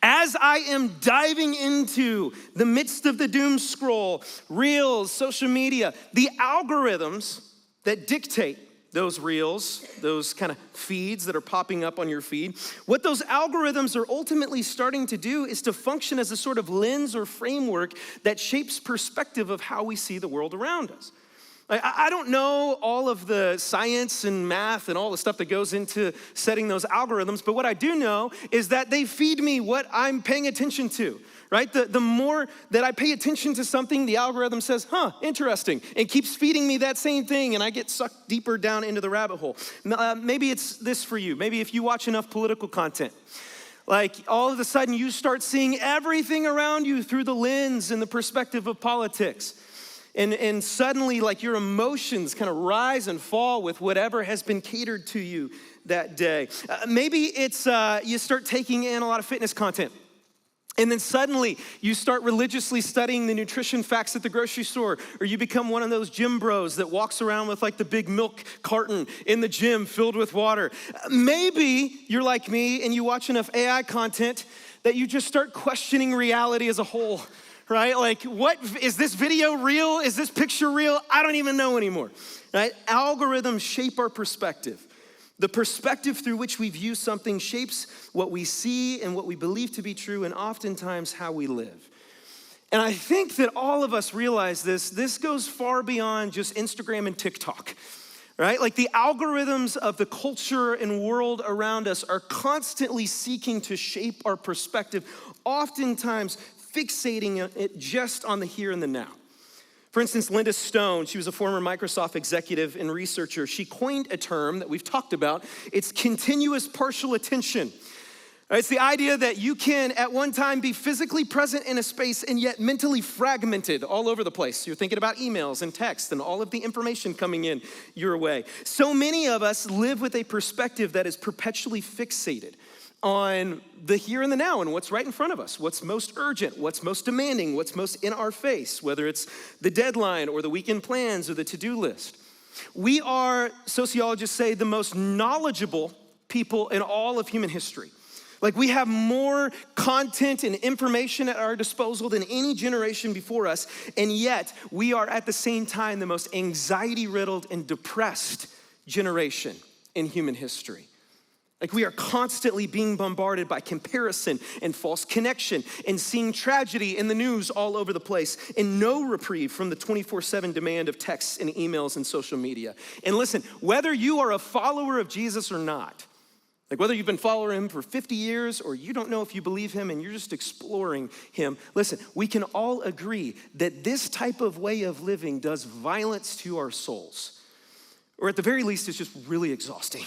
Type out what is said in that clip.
As I am diving into the midst of the doom scroll, reels, social media, the algorithms that dictate those reels, those kind of feeds that are popping up on your feed, what those algorithms are ultimately starting to do is to function as a sort of lens or framework that shapes perspective of how we see the world around us. I don't know all of the science and math and all the stuff that goes into setting those algorithms, but what I do know is that they feed me what I'm paying attention to, right? The more that I pay attention to something, the algorithm says, interesting, and keeps feeding me that same thing, and I get sucked deeper down into the rabbit hole. Maybe it's this for you. Maybe if you watch enough political content, like all of a sudden you start seeing everything around you through the lens and the perspective of politics. And suddenly, like, your emotions kind of rise and fall with whatever has been catered to you that day. Maybe it's you start taking in a lot of fitness content. And then suddenly you start religiously studying the nutrition facts at the grocery store, or you become one of those gym bros that walks around with like the big milk carton in the gym filled with water. Maybe you're like me and you watch enough AI content that you just start questioning reality as a whole. Right? Like, what, is this video real? Is this picture real? I don't even know anymore, right? Algorithms shape our perspective. The perspective through which we view something shapes what we see and what we believe to be true, and oftentimes how we live. And I think that all of us realize this goes far beyond just Instagram and TikTok, right? Like, the algorithms of the culture and world around us are constantly seeking to shape our perspective, oftentimes fixating it just on the here and the now. For instance, Linda Stone, she was a former Microsoft executive and researcher. She coined a term that we've talked about. It's continuous partial attention. It's the idea that you can at one time be physically present in a space and yet mentally fragmented all over the place. You're thinking about emails and text and all of the information coming in your way. So many of us live with a perspective that is perpetually fixated on the here and the now and what's right in front of us, what's most urgent, what's most demanding, what's most in our face, whether it's the deadline or the weekend plans or the to-do list. We are, sociologists say, the most knowledgeable people in all of human history. Like, we have more content and information at our disposal than any generation before us, and yet we are at the same time the most anxiety-riddled and depressed generation in human history. Like, we are constantly being bombarded by comparison and false connection and seeing tragedy in the news all over the place, and no reprieve from the 24/7 demand of texts and emails and social media. And listen, whether you are a follower of Jesus or not, like whether you've been following him for 50 years or you don't know if you believe him and you're just exploring him, listen, we can all agree that this type of way of living does violence to our souls, or at the very least, it's just really exhausting.